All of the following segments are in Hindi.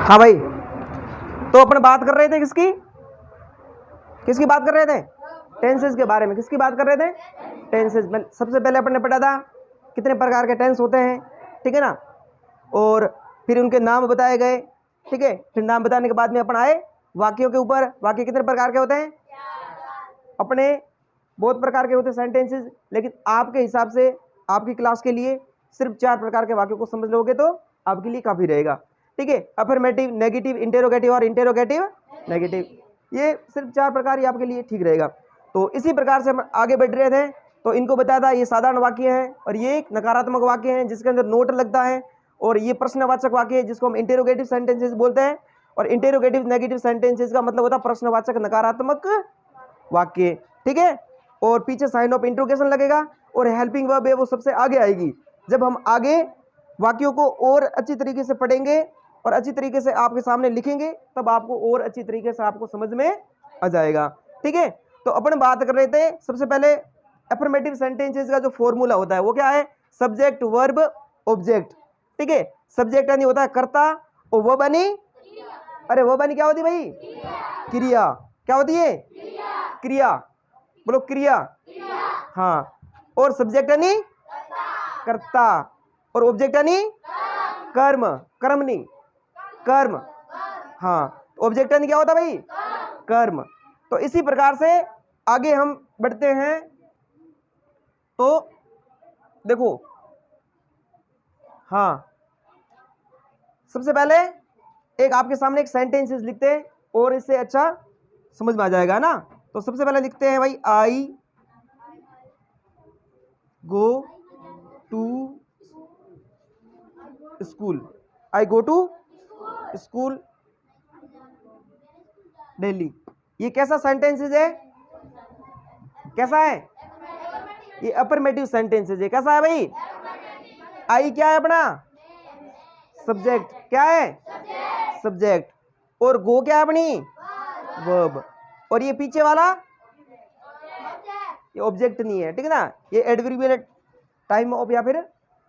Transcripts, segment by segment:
हाँ भाई, तो अपन बात कर रहे थे किसकी बात कर रहे थे? टेंसेस के बारे में। किसकी बात कर रहे थे? टेंसेस। सबसे पहले अपन ने पढ़ा था कितने प्रकार के टेंस होते हैं, ठीक है ना, और फिर उनके नाम बताए गए, ठीक है। फिर नाम बताने के बाद में अपन आए वाक्यों के ऊपर। वाक्य कितने प्रकार के होते हैं? अपने बहुत प्रकार के होते हैं सेंटेंसेस, लेकिन आपके हिसाब से आपकी क्लास के लिए सिर्फ 4 प्रकार के वाक्यों को समझ लोगे तो आपके लिए काफी रहेगा, ठीक है। अफर्मेटिव, नेगेटिव, इंटेरोगेटिव और इंटेरोगेटिव नेगेटिव, ये सिर्फ 4 प्रकार ही आपके लिए ठीक रहेगा। तो इसी प्रकार से हम आगे बढ़ रहे थे, तो इनको बताया था ये साधारण वाक्य हैं और ये एक नकारात्मक वाक्य हैं जिसके अंदर नोट लगता है, और ये प्रश्नवाचक वाक्य है जिसको हम इंटेरोगेटिव सेंटेंसेस बोलते हैं। और इंटेरोगेटिव नेगेटिव सेंटेंसेस का मतलब होता है प्रश्नवाचक नकारात्मक वाक्य, ठीक है। और पीछे साइन ऑफ इंट्रोगेशन लगेगा और हेल्पिंग वर्ब है वो सबसे आगे आएगी। जब हम आगे वाक्यों को और अच्छी तरीके से पढ़ेंगे और अच्छी तरीके से आपके सामने लिखेंगे तब आपको और अच्छी तरीके से आपको समझ में आ जाएगा, ठीक है। तो अपन बात कर रहे थे सबसे पहले अफर्मेटिव सेंटेंसेस का जो फॉर्मूला होता है वो क्या है? सब्जेक्ट, वर्ब, ऑब्जेक्ट, ठीक है। सब्जेक्ट यानी होता है कर्ता और वर्ब यानी, अरे वर्ब यानी क्या होती है भाई? क्रिया। क्या होती है? क्रिया। बोलो क्रिया। हाँ, और सब्जेक्ट यानी कर्ता और ऑब्जेक्ट यानी कर्म। कर्म नहीं, कर्म। हाँ, ऑब्जेक्ट यानी क्या होता भाई? कर्म। तो इसी प्रकार से आगे हम बढ़ते हैं। तो देखो, हाँ, सबसे पहले एक आपके सामने एक सेंटेंसेस लिखते हैं और इससे अच्छा समझ में आ जाएगा ना। तो सबसे पहले लिखते हैं भाई, I go to school. I go to school daily. ये कैसा सेंटेंसेस है? कैसा है? ये अफर्मेटिव सेंटेंसेस है। कैसा है भाई? आई क्या है अपना? सब्जेक्ट। क्या है? सब्जेक्ट। और गो क्या है अपनी? वर्ब। और ये पीछे वाला ये ऑब्जेक्ट नहीं है, ठीक है ना, ये एडवर्बियल टाइम ऑफ या फिर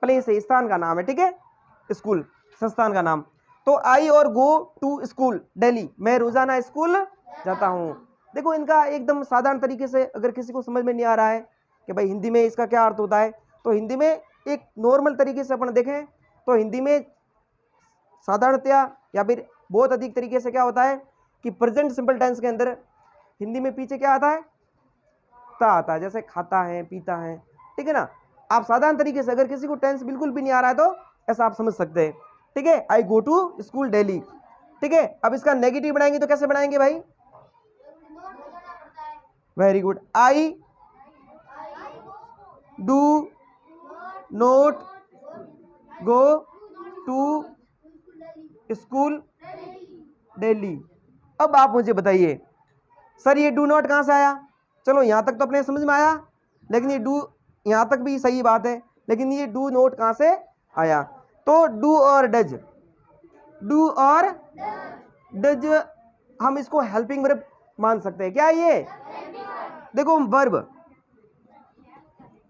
प्लेस है, स्थान का नाम है, ठीक है, स्कूल संस्थान का नाम। तो आई और गो टू स्कूल डेली, मैं रोजाना स्कूल जाता हूँ। देखो इनका एकदम साधारण तरीके से अगर किसी को समझ में नहीं आ रहा है कि भाई हिंदी में इसका क्या अर्थ होता है, तो हिंदी में एक नॉर्मल तरीके से अपन देखें तो हिंदी में साधारणतया या फिर बहुत अधिक तरीके से क्या होता है कि प्रेजेंट सिंपल टेंस के अंदर हिंदी में पीछे क्या आता है? ता आता है, जैसे खाता है, पीता है, ठीक है ना। आप साधारण तरीके से अगर किसी को टेंस बिल्कुल भी नहीं आ रहा है तो ऐसा आप समझ सकते हैं, ठीक है। आई गो टू स्कूल डेली, ठीक है। अब इसका नेगेटिव बनाएंगे तो कैसे बनाएंगे भाई? Very good. I do not go to school daily. अब आप मुझे बताइए सर ये डू नॉट कहां से आया? चलो यहां तक तो अपने समझ में आया, लेकिन ये डू यहां तक भी सही बात है, लेकिन ये डू नोट कहां से आया? तो डू और डज, डू और डज हम इसको हेल्पिंग वर्ब मान सकते हैं। क्या ये? देखो वर्ब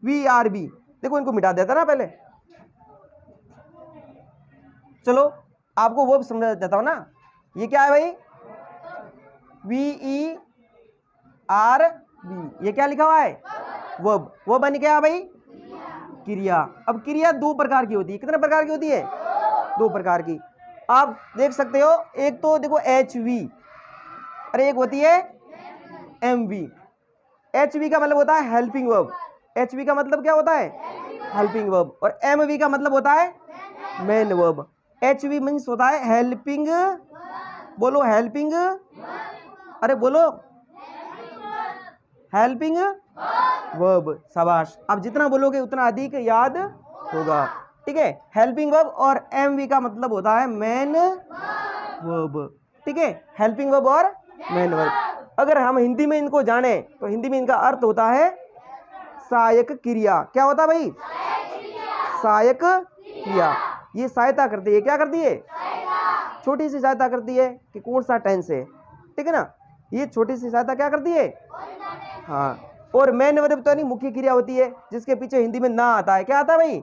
वी आर बी, देखो इनको मिटा देता ना पहले। चलो आपको वर्ब समझा देता हूं ना। ये क्या है भाई? वी ई आर बी, ये क्या लिखा हुआ है? वर्ब। वर्ब बन क्या है भाई? क्रिया। अब क्रिया 2 प्रकार की होती है। कितने प्रकार की होती है? 2 प्रकार की। आप देख सकते हो, एक तो देखो एच वी और एक होती है एम वी। एच वी का मतलब होता है हेल्पिंग वर्ब। एच वी का मतलब क्या होता है? Helping verb. और एम वी का मतलब होता है main verb. H we means होता है हेल्पिंग, बोलो हेल्पिंग, अरे बोलो हेल्पिंग वर्ब। शाबाश, आप जितना बोलोगे उतना अधिक याद होगा, ठीक है। हेल्पिंग वर्ब और एम वी का मतलब होता है मेन वर्ब, ठीक है। हेल्पिंग वर्ब और मेन वर्ब। अगर हम हिंदी में इनको जाने तो हिंदी में इनका अर्थ होता है सहायक क्रिया। क्या होता है भाई? सहायक क्रिया। ये सहायता करती है। क्या करती है? छोटी सी सहायता करती है कि कौन सा टेंस है, ठीक है ना। ये छोटी सी सहायता क्या करती है? हाँ, और मेन वर्ब तो नहीं, मुख्य क्रिया होती है जिसके पीछे हिंदी में ना आता है। क्या आता है भाई?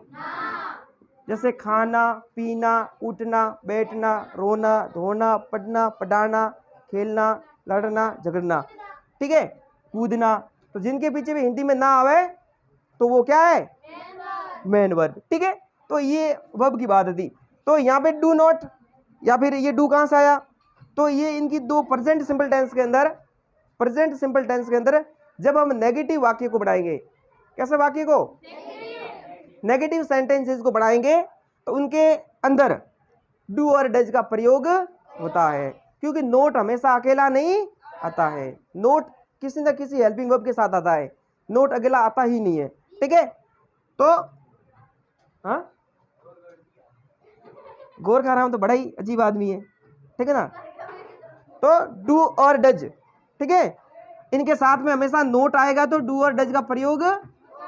जैसे खाना, पीना, उठना, बैठना, रोना, धोना, पढ़ना, पढ़ाना, खेलना, लड़ना, झगड़ना, ठीक है, कूदना। तो जिनके पीछे भी हिंदी में ना आवे तो वो क्या है? मेन वर्ब, ठीक है। तो ये वर्ब की बात थी। तो यहाँ पे डू नॉट या फिर ये डू कहाँ से आया? तो ये इनकी दो प्रेजेंट सिंपल टेंस के अंदर, प्रेजेंट सिंपल टेंस के अंदर जब हम नेगेटिव वाक्य को बढ़ाएंगे, कैसे वाक्य को? नेगेटिव सेंटेंसेस को बढ़ाएंगे तो उनके अंदर डू और डज का प्रयोग होता है, क्योंकि नोट हमेशा अकेला नहीं आता है, नोट किसी न किसी हेल्पिंग वर्ब के साथ आता है, नोट अकेला आता ही नहीं है, ठीक है। तो हाँ, गौर खा रहा हूं तो बड़ा ही अजीब आदमी है, ठीक है ना। तो डू और डज, ठीक है, इनके साथ में हमेशा नोट आएगा तो डू और डज का प्रयोग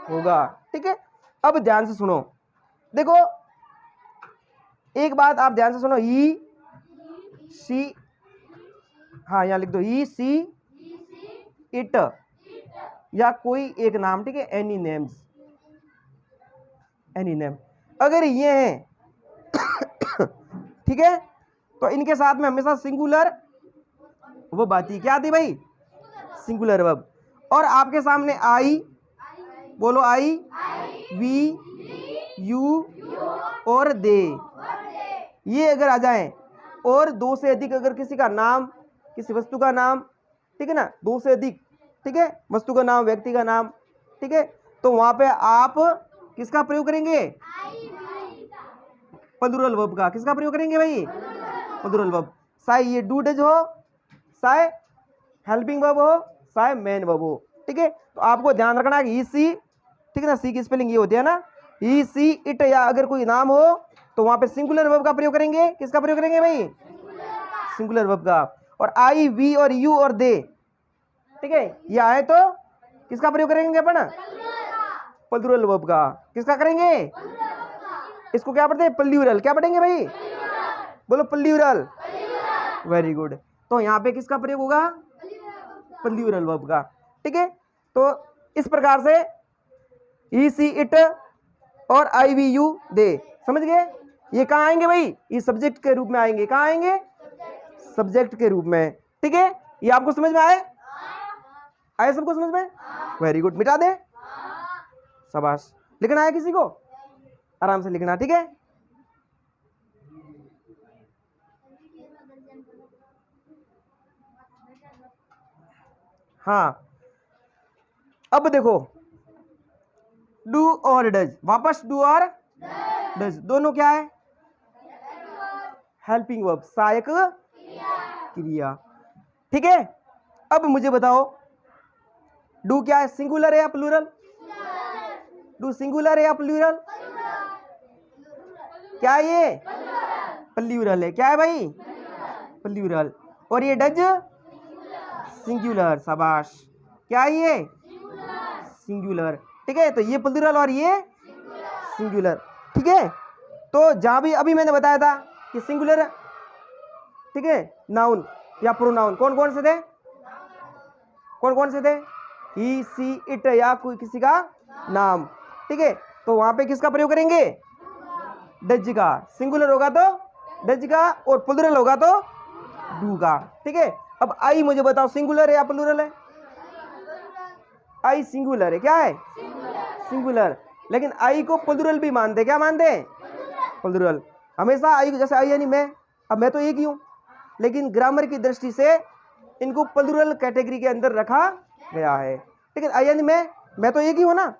होगा, ठीक है। अब ध्यान से सुनो, देखो एक बात आप ध्यान से सुनो, ही सी, हाँ यहाँ लिख दो ही सी इट या कोई एक नाम, ठीक है, एनी नेम्स, एनी नेम, अगर ये है ठीक है, तो इनके साथ में हमेशा सिंगुलर वर्ब आती है। क्या आती भाई? Singular verb. और आपके सामने आई, बोलो आई, वी, यू और दे, ये अगर आ जाए और दो से अधिक अगर किसी का नाम, किसी वस्तु का नाम, ठीक है ना, दो से अधिक, ठीक है, वस्तु का नाम, व्यक्ति का नाम, ठीक है, तो वहां पे आप किसका प्रयोग करेंगे? प्लूरल वर्ब का। किसका प्रयोग करेंगे भाई? Plural verb. चाहे ये डू डज हो, चाहे हेल्पिंग वर्ब हो, चाहे मेन वर्ब हो, ठीक है। तो आपको ध्यान रखना है कि ही सी, ठीक है ना, सी की स्पेलिंग ये होती है ना, ही सी इट, या अगर कोई नाम हो तो वहां पे सिंगुलर वर्ब का प्रयोग करेंगे। किसका प्रयोग करेंगे भाई? सिंगुलर वर्ब का। और आई, वी और यू और दे, ठीक है, ये आए तो किसका प्रयोग करेंगे अपन? प्लूरल वर्ब का। किसका करेंगे? इसको क्या पढ़ते हैं? प्लूरल। क्या पढ़ेंगे भाई? बोलो प्लूरल। Very good. तो यहाँ पे किसका प्रयोग होगा? प्लूरल वर्ब का, ठीक है। तो इस प्रकार से ही सी इट और आई वी यू दे, समझ गए? ये कहाँ आएंगे भाई? ये सब्जेक्ट के रूप में आएंगे। कहाँ आएंगे? सब्जेक्ट के रूप में, ठीक है। ये आपको समझ में आए? आए सबको समझ में? Very good. मिटा दे, शाबाश। लिखना है किसी को? आराम से लिखना, ठीक है। हाँ, अब देखो डू और डज, वापस डू और डज दोनों क्या है? हेल्पिंग वर्ब, सहायक क्रिया, ठीक है। अब मुझे बताओ डू क्या है? सिंगुलर है या प्लूरल? डू सिंगुलर है या प्लूरल? क्या है ये? प्लूरल है। क्या है भाई? प्लूरल। और ये डज सिंगुलर, शाबाश। क्या है ये? सिंगुलर, ठीक है। तो ये प्लूरल और ये सिंगुलर, ठीक है। तो जहां भी अभी मैंने बताया था कि सिंगुलर, ठीक है, नाउन या प्रोनाउन कौन कौन से थे? कौन कौन से थे? ही सी इट या कोई किसी का नाम, ठीक है। तो वहां पे किसका प्रयोग करेंगे? डज का। सिंगुलर होगा तो डज का और प्लूरल होगा तो डू का, ठीक है। अब आई मुझे बताओ सिंगुलर है या प्लूरल है? आई सिंगुलर है। क्या है? सिंगुलर। लेकिन आई को प्लूरल भी मानते। क्या मानते हैं? प्लूरल। हमेशा आई, जैसे आई यानी मैं, अब मैं तो एक ही हूं, लेकिन ग्रामर की दृष्टि से इनको प्लूरल कैटेगरी के अंदर रखा गया है, ठीक है। आई यानी मैं तो एक ही हूं ना,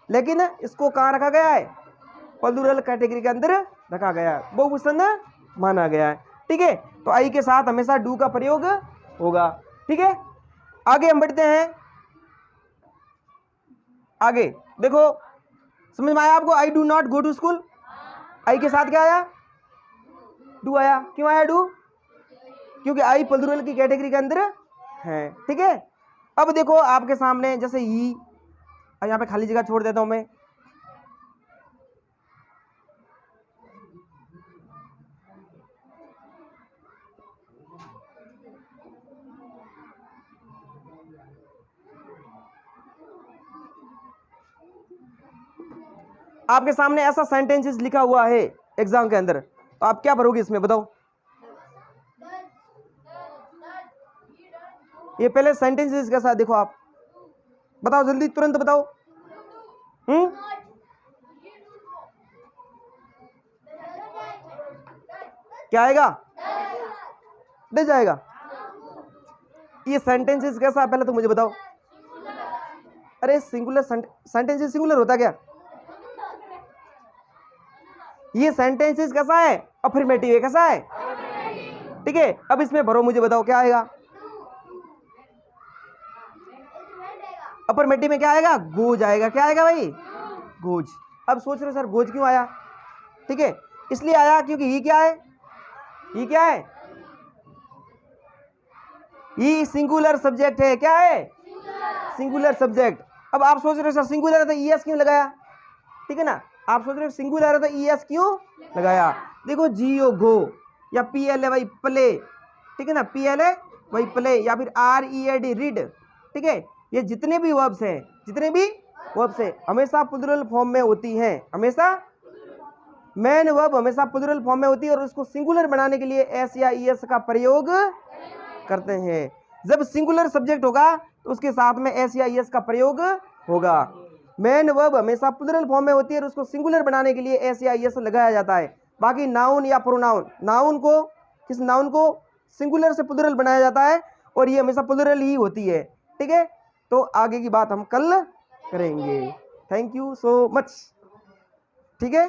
लेकिन इसको कहां रखा गया है? प्लूरल कैटेगरी के अंदर रखा गया है, बहुवचन माना गया है, ठीक है। तो आई के साथ हमेशा डू का प्रयोग होगा, ठीक है। आगे हम बढ़ते हैं। आगे देखो, समझ में आया आपको? I do not go to school, I के साथ क्या आया? डू आया। क्यों आया डू? क्योंकि आई प्लूरल की कैटेगरी के अंदर है, ठीक है। अब देखो आपके सामने जैसे ही, यहाँ पे खाली जगह छोड़ देता हूं मैं, आपके सामने ऐसा सेंटेंसेस लिखा हुआ है एग्जाम के अंदर, तो आप क्या भरोगे इसमें बताओ? ये पहले सेंटेंसेस के साथ देखो, आप बताओ जल्दी, तुरंत बताओ। क्या आएगा? डे जाएगा। ये सेंटेंसेस कैसा है पहले तो मुझे बताओ। अरे सिंगुलर सेंटेंसेस सिंगुलर होता क्या? ये सेंटेंसेस कैसा है? अफर्मेटिव है। कैसा है? ठीक है, अब इसमें भरो, मुझे बताओ क्या आएगा? अफर्मेटिव में क्या आएगा? गोज आएगा। क्या आएगा भाई? गोज। अब सोच रहे हो सर गोज क्यों आया? ठीक है, इसलिए आया क्योंकि ही क्या है? ही क्या है? ही सिंगुलर सब्जेक्ट है। क्या है? Singular subject. अब आप सोच रहे हो सर सिंगुलर है तो ईएस क्यों लगाया? ठीक है ना, आप सोच रहे हो सिंगुलर है तो ईएस क्यों लगाया? देखो जियो गो, या पीएल है भाई प्ले, ठीक है ना, पीएल है भाई प्ले, या फिर READ रीड। ठीक है, ये जितने भी वर्ब्स हैं, जितने भी वर्ब्स हैं हमेशा प्लूरल फॉर्म में होती हैं। हमेशा मेन वर्ब हमेशा प्लूरल फॉर्म में होती है और उसको सिंगुलर बनाने के लिए एस या ईएस का प्रयोग करते हैं। जब सिंगुलर सब्जेक्ट होगा तो उसके साथ में एस या ईएस का प्रयोग होगा। मेन वर्ब हमेशा प्लूरल फॉर्म में होती है और उसको सिंगुलर बनाने के लिए एस या ईएस लगाया जाता है। बाकी नाउन या प्रोनाउन, नाउन को किस नाउन को सिंगुलर से प्लूरल बनाया जाता है और ये हमेशा प्लूरल ही होती है। ठीक है, तो आगे की बात हम कल करेंगे। Thank you so much. ठीक है।